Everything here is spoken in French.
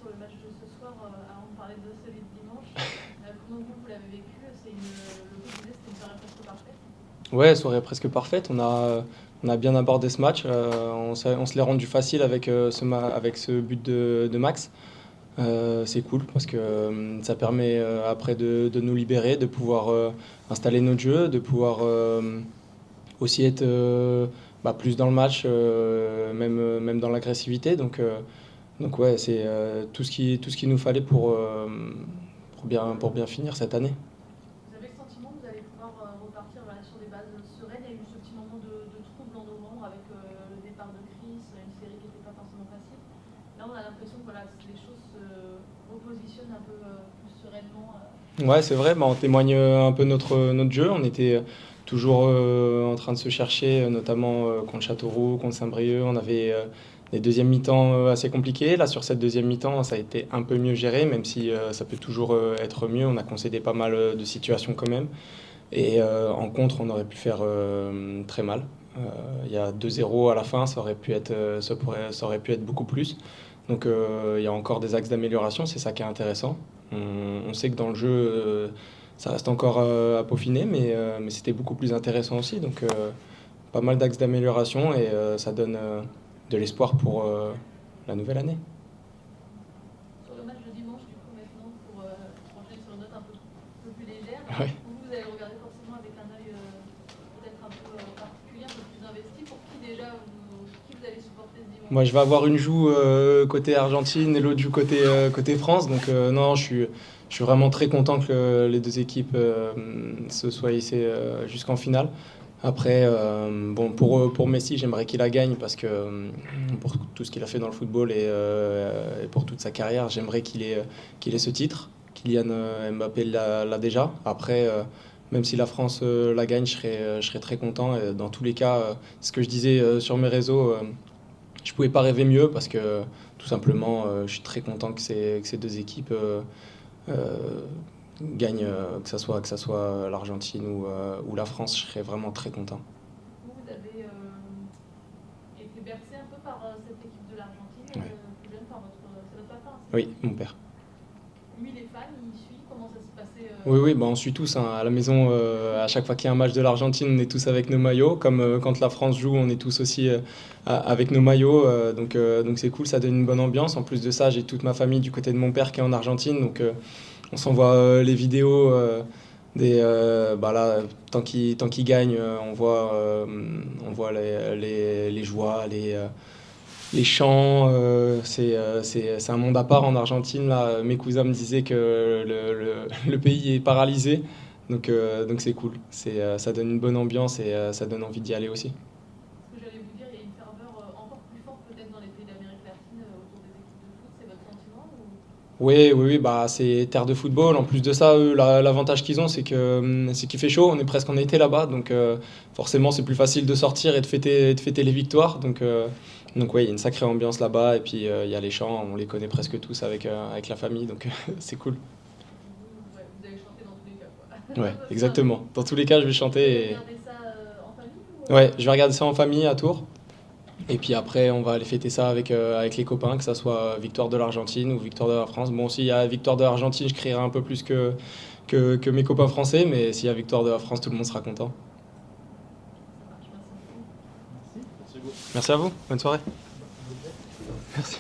sur le match de ce soir avant de parler de celui de dimanche. Comment vous l'avez vécu? Le coach disait c'était une soirée presque parfaite. Ouais, soirée presque parfaite. On a bien abordé ce match. On se l'est rendu facile avec, avec ce but de Max. C'est cool parce que ça permet après de nous libérer, de pouvoir installer notre jeu, de pouvoir aussi être plus dans le match, même dans l'agressivité. Donc ouais, c'est tout ce qu'il nous fallait pour bien finir cette année. Vous avez le sentiment que vous allez pouvoir repartir sur des bases sereines? Il y a eu ce petit moment de trouble en novembre avec le départ de Chris, une série qui n'était pas forcément facile. Là, on a l'impression que les choses se repositionnent un peu plus sereinement. Ouais, c'est vrai, on témoigne un peu notre jeu. On était toujours en train de se chercher, notamment contre Châteauroux, contre Saint-Brieuc. On avait des deuxièmes mi-temps assez compliqués. Là, sur cette deuxième mi-temps, ça a été un peu mieux géré, même si ça peut toujours être mieux. On a concédé pas mal de situations quand même. Et en contre, on aurait pu faire très mal. Il y a 2-0 à la fin, ça aurait pu être beaucoup plus. Donc il y a encore des axes d'amélioration, c'est ça qui est intéressant. On sait que dans le jeu, ça reste encore à peaufiner, mais c'était beaucoup plus intéressant aussi. Donc pas mal d'axes d'amélioration et ça donne de l'espoir pour la nouvelle année. Sur le match de dimanche, du coup, maintenant, pour enchaîner sur une note un peu plus légère, Ouais. vous allez regarder forcément avec un œil peut-être un peu particulier, un peu plus investi. Pour qui déjà, qui vous allez supporter ce dimanche? Moi, je vais avoir une joue côté Argentine et l'autre joue côté France. Donc, non, je suis vraiment très content que les deux équipes se soient hissées jusqu'en finale. Après, bon, pour Messi, j'aimerais qu'il la gagne parce que pour tout ce qu'il a fait dans le football et pour toute sa carrière, j'aimerais qu'il ait ce titre. Kylian Mbappé l'a déjà. Après, même si la France la gagne, je serais très content. Et dans tous les cas, ce que je disais sur mes réseaux. Je pouvais pas rêver mieux parce que tout simplement, je suis très content que ces deux équipes gagnent, que ça soit l'Argentine ou la France. Je serais vraiment très content. Vous avez été bercé un peu par cette équipe de l'Argentine, Ouais. plus jeune, par c'est votre papa, hein, Oui, mon père. lui, il est fan, il suit, comment ça se passait Oui, oui, on suit tous hein, à la maison. À chaque fois qu'il y a un match de l'Argentine, on est tous avec nos maillots. Comme quand la France joue, on est tous aussi avec nos maillots. Donc c'est cool, ça donne une bonne ambiance. En plus de ça, j'ai toute ma famille du côté de mon père qui est en Argentine. Donc on s'envoie les vidéos là, tant qu'il gagne, on voit les joies, les chants. C'est un monde à part en Argentine. Là. Mes cousins me disaient que le pays est paralysé. Donc c'est cool. Ça donne une bonne ambiance et ça donne envie d'y aller aussi. Ce que j'allais vous dire, il y a une ferveur encore plus forte peut-être dans les pays d'Amérique latine autour des équipes de foot, c'est votre sentiment Oui, oui, oui, c'est terre de football. En plus de ça, eux, l'avantage qu'ils ont, c'est qu'il fait chaud. On est presque en été là-bas, donc forcément, c'est plus facile de sortir et de fêter les victoires. Donc ouais, il y a une sacrée ambiance là-bas. Et puis il y a les chants, on les connaît presque tous avec la famille, donc c'est cool. vous allez chanter dans tous les cas, quoi. Ouais, exactement. Dans tous les cas, je vais Vous chanter. regardez ça en famille Ouais, je vais regarder ça en famille à Tours. Et puis après, on va aller fêter ça avec les copains, que ça soit victoire de l'Argentine ou victoire de la France. Bon, s'il y a victoire de l'Argentine, je crierai un peu plus que mes copains français, mais s'il y a victoire de la France, tout le monde sera content. Ça marche, merci beaucoup. Merci à vous, bonne soirée. Merci.